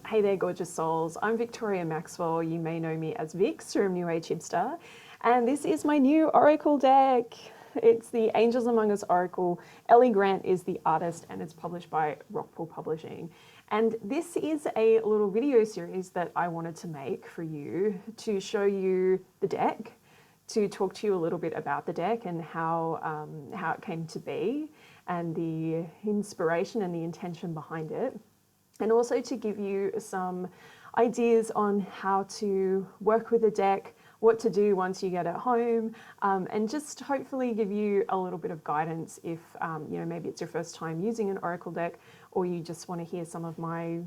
Hey there, gorgeous souls. I'm Victoria Maxwell. You may know me as Vix from New Age Hipster. And this is my new Oracle deck. It's the Angels Among Us Oracle. Ellie Grant is the artist and it's published by Rockpool Publishing. And this is a little video series that I wanted to make for you to show you the deck, to talk to you a little bit about the deck and how it came to be and the inspiration and the intention behind it. And also to give you some ideas on how to work with the deck, what to do once you get it home, and just hopefully give you a little bit of guidance if, maybe it's your first time using an Oracle deck, or you just want to hear some of my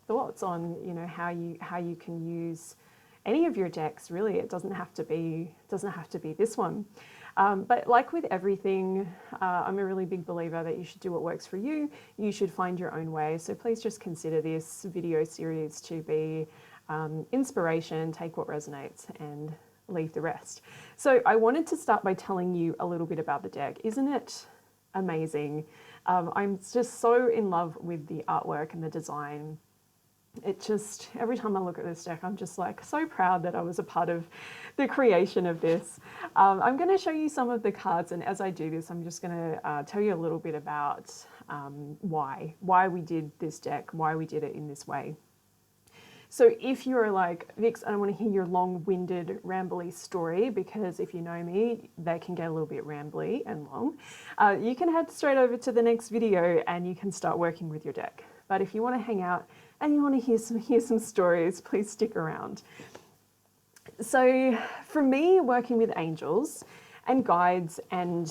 thoughts on, how you can use any of your decks. Really, it doesn't have to be this one. But like with everything, I'm a really big believer that you should do what works for you. You should find your own way. So please just consider this video series to be inspiration, take what resonates and leave the rest. So I wanted to start by telling you a little bit about the deck. Isn't it amazing? I'm just so in love with the artwork and the design. It just, every time I look at this deck, I'm just like so proud that I was a part of the creation of this. I'm going to show you some of the cards, and as I do this, I'm just going to tell you a little bit about why we did this deck, why we did it in this way. So if you're like, Vix, I don't want to hear your long-winded, rambly story, because if you know me, they can get a little bit rambly and long. You can head straight over to the next video and you can start working with your deck. But if you want to hang out and you want to hear some stories, please stick around. So for me, working with angels and guides and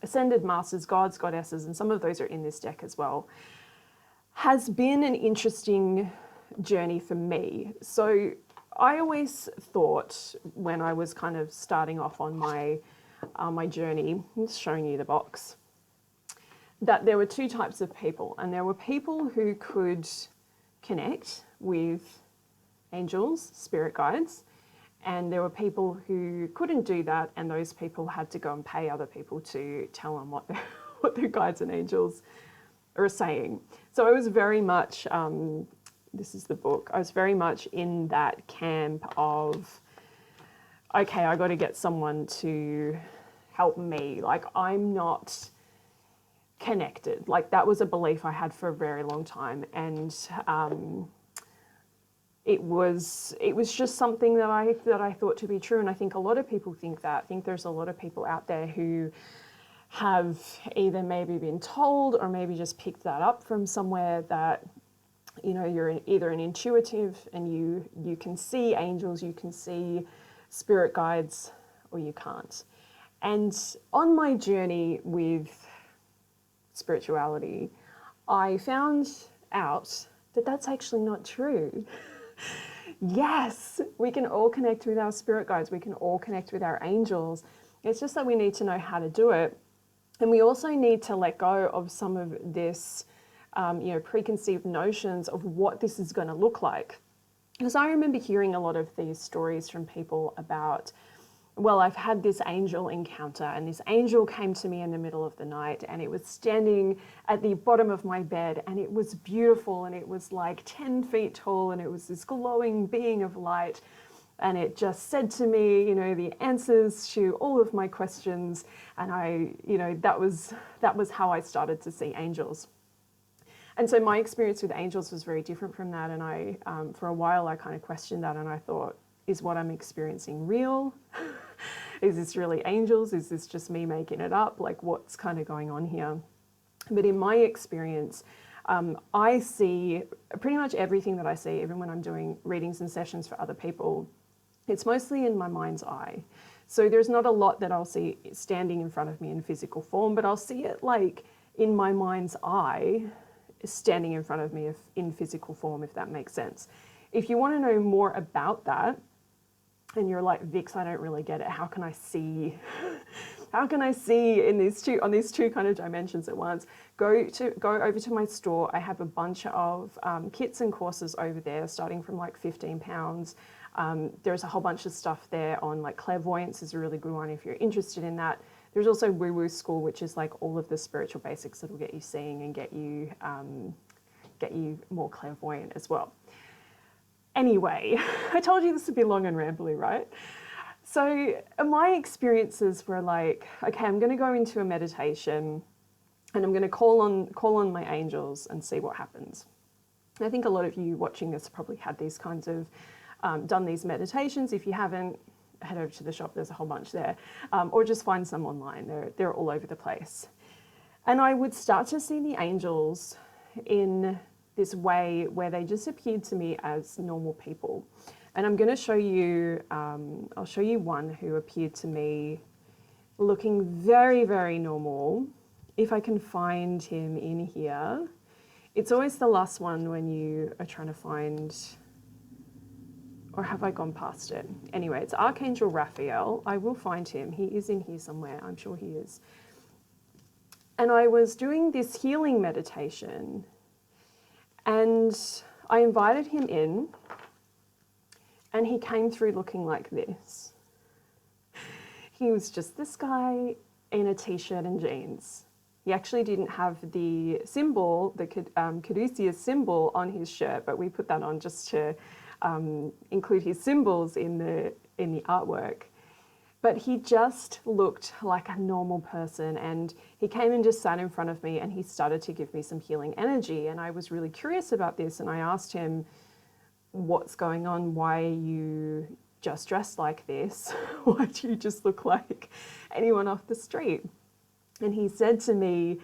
ascended masters, gods, goddesses, and some of those are in this deck as well, has been an interesting journey for me. So I always thought when I was kind of starting off on my journey, I'm just showing you the box, that there were two types of people, and there were people who could connect with angels, spirit guides, and there were people who couldn't do that, and those people had to go and pay other people to tell them what their guides and angels are saying. So I was very much, this is the book, I was very much in that camp of, okay, I got to get someone to help me. Like, I'm not connected. Like, that was a belief I had for a very long time, and it was just something that I thought to be true. And I think a lot of people think that. I think there's a lot of people out there who have either maybe been told or maybe just picked that up from somewhere, that you're either an intuitive and you can see angels, you can see spirit guides, or you can't. And on my journey with spirituality, I found out that that's actually not true. Yes, we can all connect with our spirit guides, we can all connect with our angels. It's just that we need to know how to do it. And we also need to let go of some of this, preconceived notions of what this is going to look like. Because I remember hearing a lot of these stories from people about, well, I've had this angel encounter, and this angel came to me in the middle of the night, and it was standing at the bottom of my bed, and it was beautiful, and it was like 10 feet tall, and it was this glowing being of light, and it just said to me, the answers to all of my questions, and that was how I started to see angels. And so my experience with angels was very different from that, and I, for a while, I kind of questioned that, and I thought, is what I'm experiencing real? Is this really angels? Is this just me making it up? Like, what's kind of going on here? But in my experience, I see pretty much everything that I see, even when I'm doing readings and sessions for other people, it's mostly in my mind's eye. So there's not a lot that I'll see standing in front of me in physical form, but I'll see it like in my mind's eye, standing in front of me in physical form, if that makes sense. If you want to know more about that, and you're like, Vix, I don't really get it. How can I see? How can I see on these two kind of dimensions at once? Go over to my store. I have a bunch of kits and courses over there, starting from like £15. There's a whole bunch of stuff there on like clairvoyance is a really good one if you're interested in that. There's also Woo Woo School, which is like all of the spiritual basics that'll get you seeing and get you get you more clairvoyant as well. Anyway, I told you this would be long and rambly, right? So my experiences were like, okay, I'm going to go into a meditation and I'm going to call on my angels and see what happens. I think a lot of you watching this probably had these kinds of, done these meditations. If you haven't, head over to the shop, there's a whole bunch there, or just find some online, they're all over the place. And I would start to see the angels in this way where they just appeared to me as normal people. And I'm going to show you, I'll show you one who appeared to me looking very, very normal. If I can find him in here. It's always the last one when you are trying to find, or have I gone past it? Anyway, it's Archangel Raphael. I will find him. He is in here somewhere. I'm sure he is. And I was doing this healing meditation and I invited him in and he came through looking like this. He was just this guy in a t-shirt and jeans. He actually didn't have the symbol, the Caduceus symbol on his shirt, but we put that on just to include his symbols in the artwork. But he just looked like a normal person, and he came and just sat in front of me and he started to give me some healing energy. And I was really curious about this, and I asked him, what's going on? Why are you just dressed like this? Why do you just look like anyone off the street? And he said to me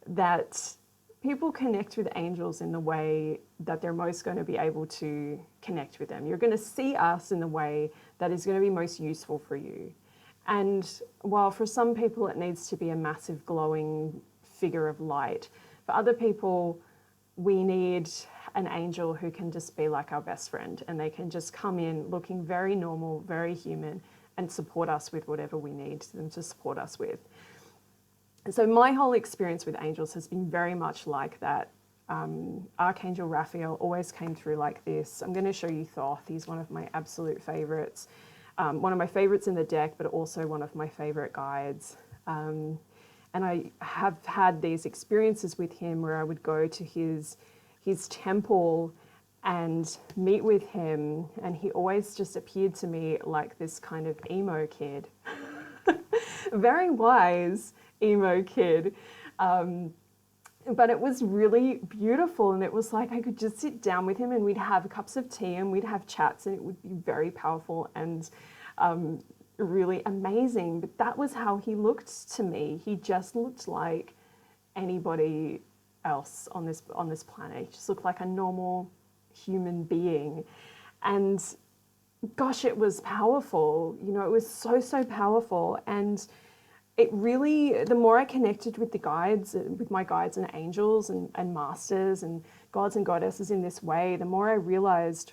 that people connect with angels in the way that they're most going to be able to connect with them. You're going to see us in the way that is going to be most useful for you. And while for some people it needs to be a massive glowing figure of light, for other people we need an angel who can just be like our best friend, and they can just come in looking very normal, very human, and support us with whatever we need them to support us with. So my whole experience with angels has been very much like that. Archangel Raphael always came through like this. I'm going to show you Thoth. He's one of my absolute favorites. One of my favorites in the deck, but also one of my favorite guides. And I have had these experiences with him where I would go to his temple and meet with him, and he always just appeared to me like this kind of emo kid. Very wise emo kid. But it was really beautiful, and it was like I could just sit down with him and we'd have cups of tea and we'd have chats, and it would be very powerful and really amazing. But that was how he looked to me. He just looked like anybody else on this planet. He just looked like a normal human being. And gosh, it was powerful. You know, it was so powerful. And it really, the more I connected with the guides, with my guides and angels and masters and gods and goddesses in this way, the more I realized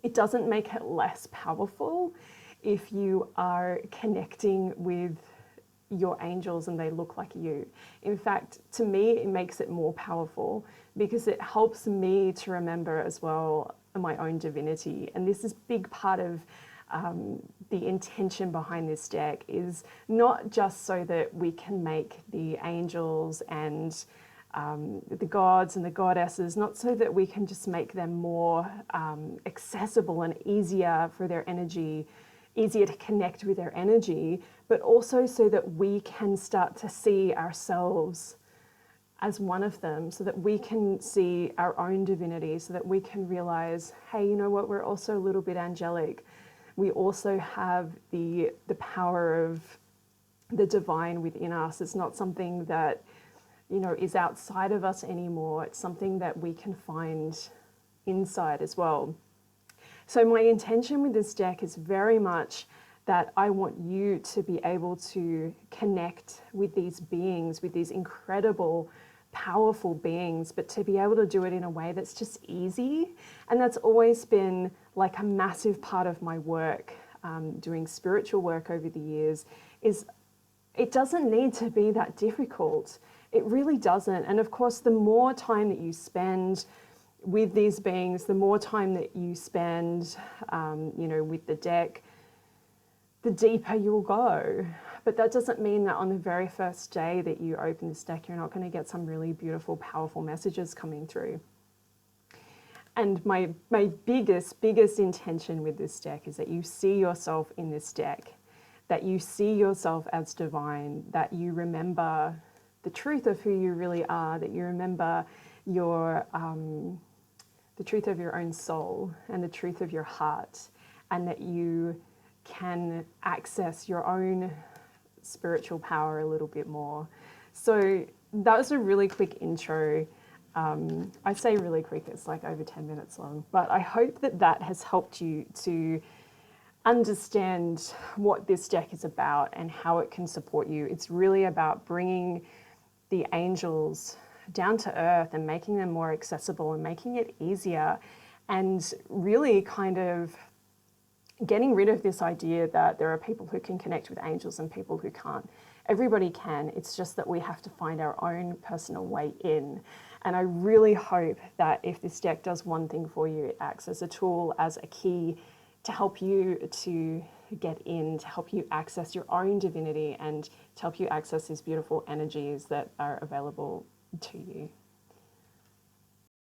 it doesn't make it less powerful if you are connecting with your angels and they look like you. In fact, to me, it makes it more powerful because it helps me to remember as well my own divinity. And this is a big part of the intention behind this deck, is not just so that we can make the angels and the gods and the goddesses, not so that we can just make them more accessible and easier for their energy, easier to connect with their energy, but also so that we can start to see ourselves as one of them, so that we can see our own divinity, so that we can realize, hey, you know what, we're also a little bit angelic. We also have the power of the divine within us. It's not something that, you know, is outside of us anymore. It's something that we can find inside as well. So my intention with this deck is very much that I want you to be able to connect with these beings, with these incredible, powerful beings, but to be able to do it in a way that's just easy. And that's always been like a massive part of my work, doing spiritual work over the years, is it doesn't need to be that difficult. It really doesn't. And of course, the more time that you spend with these beings, the more time that you spend, you know, with the deck, the deeper you'll go. But that doesn't mean that on the very first day that you open this deck, you're not going to get some really beautiful, powerful messages coming through. And my biggest intention with this deck is that you see yourself in this deck, that you see yourself as divine, that you remember the truth of who you really are, that you remember your the truth of your own soul and the truth of your heart, and that you can access your own spiritual power a little bit more. So that was a really quick intro. I say really quick, it's like over 10 minutes long, but I hope that that has helped you to understand what this deck is about and how it can support you. It's really about bringing the angels down to earth and making them more accessible and making it easier, and really kind of getting rid of this idea that there are people who can connect with angels and people who can't. Everybody can, it's just that we have to find our own personal way in. And I really hope that if this deck does one thing for you, it acts as a tool, as a key to help you to get in, to help you access your own divinity and to help you access these beautiful energies that are available to you.